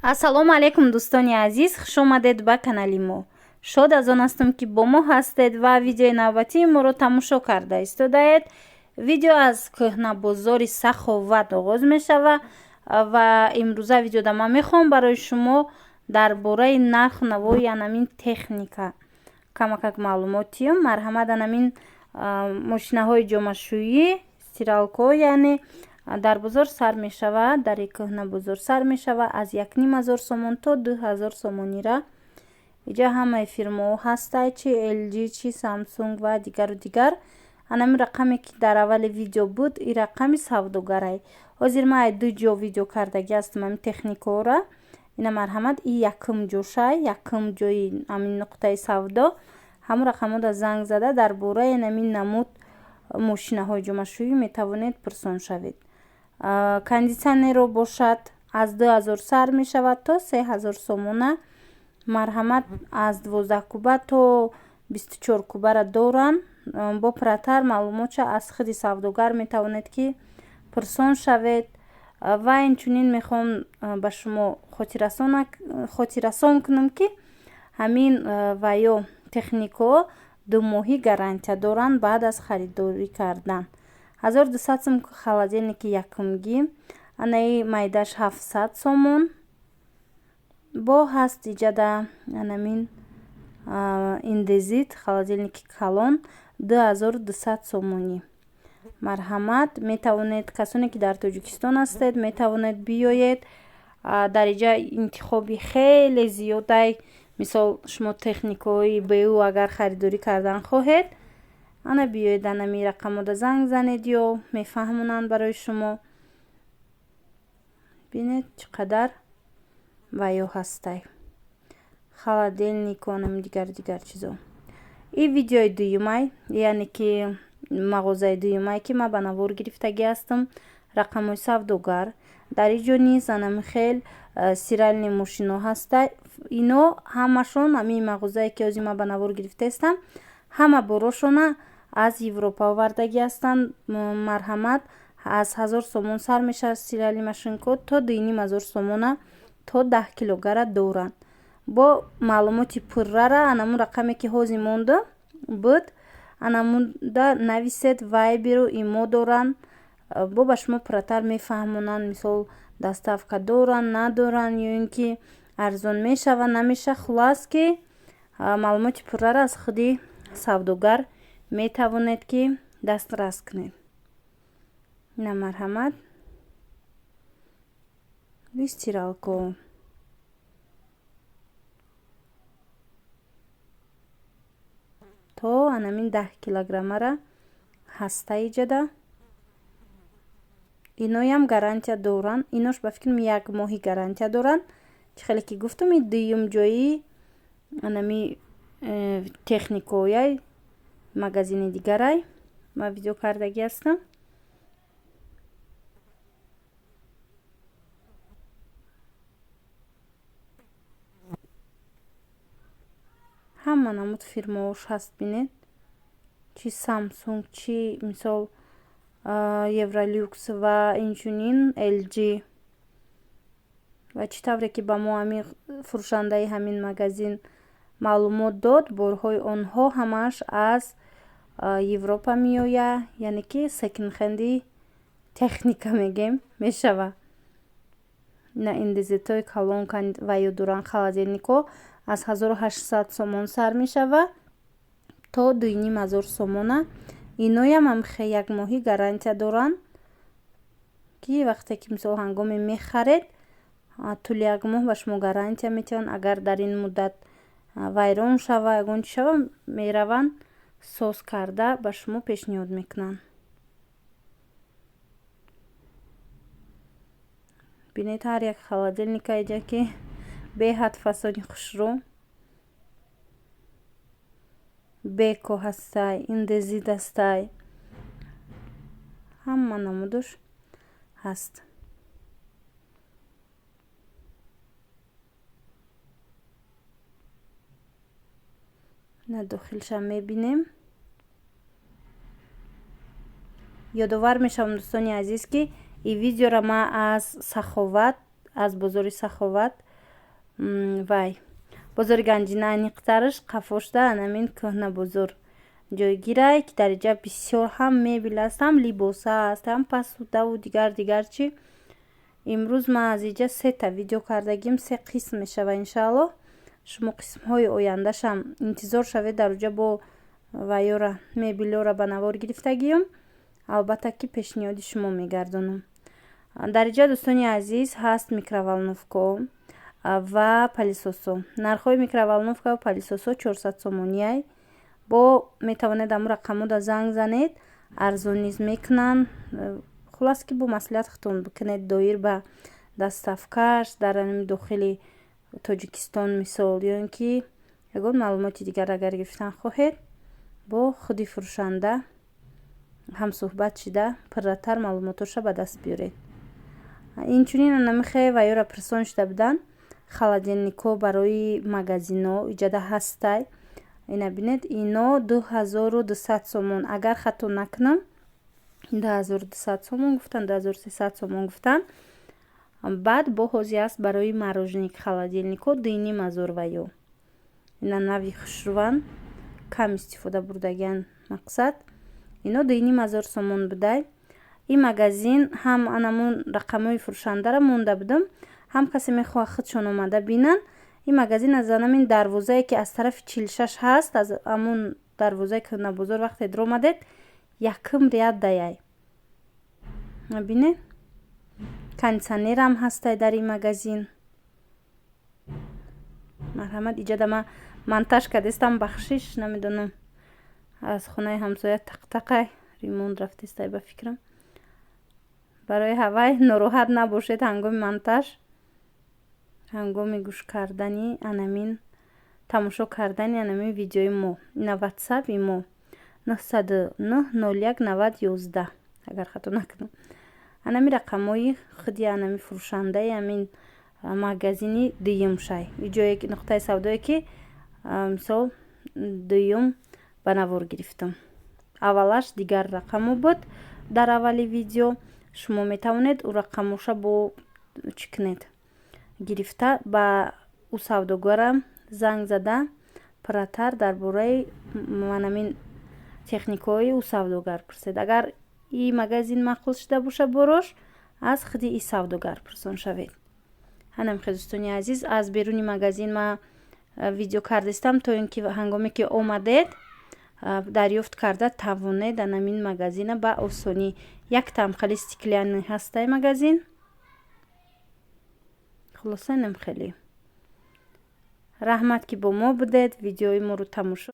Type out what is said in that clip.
ассалому алайкум дӯстони азиз, хуш омадед ба канали мо. Шод аз он ҳастам ки бо мо ҳастед ва видеои навбатии моро тамошо карда истодаед. Видео аз кӯҳнабозори Саховат оғоз мешава ва имрӯза видеода ман мехоҳам барои шумо дар бораи нарху навои анамин техника камакак маълумот диҳам. Марҳамат, анамин мошинаҳои ҷомашӯӣ, стиралкаҳо, яъне дар бозор сар мешавад, дар кӯҳна бозор сар мешавад аз 1500 сомон то 2000 сомонира. иҷа ҳамаи фирмаҳо ҳастанд, чи LG, чи Samsung ва дигару дигар. анамин рақаме ки дар аввали видео буд, ин рақами савдогарай. ҳозир ман ду ҷо видео кардаги ҳастам амин техникаҳора. ина марҳамат, ин якум ҷошай, якум ҷои амин нуқтаи савдо. ҳамон рақамода занг зада дар бораи намин намуд мошинаҳои ҷомашӯӣ метавонед пурсон шавед. кондитсионеро бошад аз 2000 сар мешавад то 3000 сомона. марҳамат, аз 12 куба то 24 кубара доранд. бо пратар маълумотша аз худи савдогар метавонед ки пурсон шавед. ва инчунин мехоҳам ба шумо хотиррасон кунам ки ҳамин ва ё техникаҳо 2 моҳӣ гарантия доранд баъд аз харидорӣ кардан. 1200 сом холодильники якумгӣ, анаи майдаш 700 сомон. бо ҳаст иҷада анамин индезит холодильники калон 2200 сомонӣ. марҳамат, метавонед касоне ки дар Тоҷикистон ҳастед метавонед биёед. дар иҷа интихоби хеле зиёдай, мисол шумо техникаҳои БУ агар харидорӣ кардан хоҳед, ана биёед анами рақамода занг занед ё мефаҳмонанд барои шумо. бинед чӣ қадар ваё ҳастай холодильнику анами дигар чизо. ин видеои дуюмай, яъне ки мағозаи дуюмай ки ман ба навор гирифтагӣ ҳастам, рақамҳои савдогар. дар ин ҷо низ анами хел стиральни мошинҳо ҳастай. ино ҳамашон, ҳамин мағозае ки ҳозир ман ба навор гирифтаистам, ҳама борошона аз Европа овардагӣ ҳастанд. марҳамат, аз 1000 сомон сар мешавад стиральни машинко то 2500 сомона то 10 килогара доранд. бо маълумоти пуррара анамун рақаме ки ҳозир монда буд, анамуда нависед. вайберу имо доранд. бо ба шумо пурратар мефаҳмонанд, мисол доставка доранд надоранд, ё ин ки арзон мешава намеша. хулас ки маълумоти пуррара аз худи савдогар метавонед ки дастрас кунед. ина марҳамат, стиралко то анамин 10 килограммара ҳаста иҷада. иноям гарантия доранд. инош ба фикрам 1 моҳи гарантия доранд. чӣ хеле ки гуфтам, ин дуюм ҷои анами техникаҳояй магазини дигарай ма видео кардагӣ ҳастам. ҳама намуд фирмаош ҳаст. бинед, чи Samsung, чи мисол Евролюкс ва инчунин LG. ва чӣ тавре ки ба мо ҳамин фурӯшандаи ҳамин магазин маълумот дод, борҳои онҳо ҳамааш аз Европа меояд, яъне ки секонд-хенди техника мегем мешава. ина индезитои калон ва ё дуран холодильнико аз 1800 сомон сар мешава то 2500 сомона. иноям ҳамхе 1 моҳи гарантия доранд, ки вақте ки мисол ҳангоми мехаред тӯли 1 моҳ ба шумо гарантия метиҳанд. агар дар ин муддат вайрон шава, ягон чӣ шава, мераванд соз карда ба шумо пешниҳод мекунанд. бинед, ҳар як холодильника иҷа ки беҳад фасони хушрӯ. беко ҳастай, индезит ҳастай, ҳама намудаш ҳаст. на дохилша мебинем. ёдовар мешавам дӯстони азиз ки ин видеоро ман аз Саховат аз бозори Саховат вай бозори Ганҷина аниқтараш қафошда анамин кӯҳна бозор ҷойгирай ки дар инҷа бисёр ҳам мебел аст, ҳам либоса аст, ҳам пасудаву дигар чӣ. имрӯз ман аз инҷа 3 видео кардагим, 3 қисм мешава иншааллоҳ. шумо қисмҳои ояндашам интизор шавед дар уҷа бо вайёра мебелёра ба навор гирифтагиём. албатта ки пешниҳоди шумо мегардонам. дар инҷа дӯстони азиз ҳаст микроволновка ва палисосо. нархҳои микроволновка ва палисосо 400 сомонияй. бо метавонед аму рақамода занг занед, арзон низ мекунанд. хулас ки бо маслиҳататон бикунед доир ба дастафкаш дар дохили Тоҷикистон мисол, ё ин ки ягон маълумоти дигар агар гирифтан хоҳед, бо худи фурӯшанда ҳамсӯҳбат шуда пурратар маълумотоша ба даст биёред. инчунин анамихе вайёра пирсон шуда будан холодильникҳо барои магазинҳо иҷада ҳастай. ина бинед, ино 2200 сомон. агар хато накунам 2200 сомон гуфтан, 2300 сомон гуфтан. баъд боҳози аст барои мороженик холодильникҳо 2500 вайё. ина нави хушруван кам истифода бурдагиан мақсад. ино 2500 сомон будай. ин магазин ҳам анамун рақамҳои фурӯшандара монда будам, ҳам касе мехоҳад худшон омада бинан. ин магазин аз анамин дарвозае ки аз тарафи 46 ҳаст, аз амун дарвозаи кӯҳна бозор вақте дар омадед якм ряд даяй. бинед, кондитсионерам ҳастай дар ин магазин. марҳамат, иҷада ма монтаж кардестам, бахшиш, намедонам аз хонаи ҳамсоя тақтақай ремонт рафтестай ба фикрам. барои ҳавай нороҳат набошед ҳангоми монтаж, ҳангоми гӯш кардани анамин, тамошо кардани анамин видеои мо. ина ватсапи мо 909019011 агар хато накунам. анамин рақамҳои худи анамин фурӯшандаи амин магазини дуюмшай. ҷое нуқтаи савдое ки мисол дуюм ба навор гирифтам. аввалаш дигар рақамо буд. дар аввали видео шумо метавонед ӯ рақамоша бо чикнед гирифта ба ӯ савдогарам занг зада пурратар дар бораи манамин техникаҳои ӯ савдогар пурсед. агар ин магазин маъқул шуда боша борош, аз худи ин савдогар пурсон шавед. ҳанамихе дӯстони азиз, аз беруни магазин ма видео кардистам, то ин ки ҳангоме ки омадед дарёфт карда тавонед анамин магазина ба осонӣ. як тамқали стеклянный ҳастай магазин. хулоса инам хеле раҳмат ки бо мо будед. видеои моро тамошо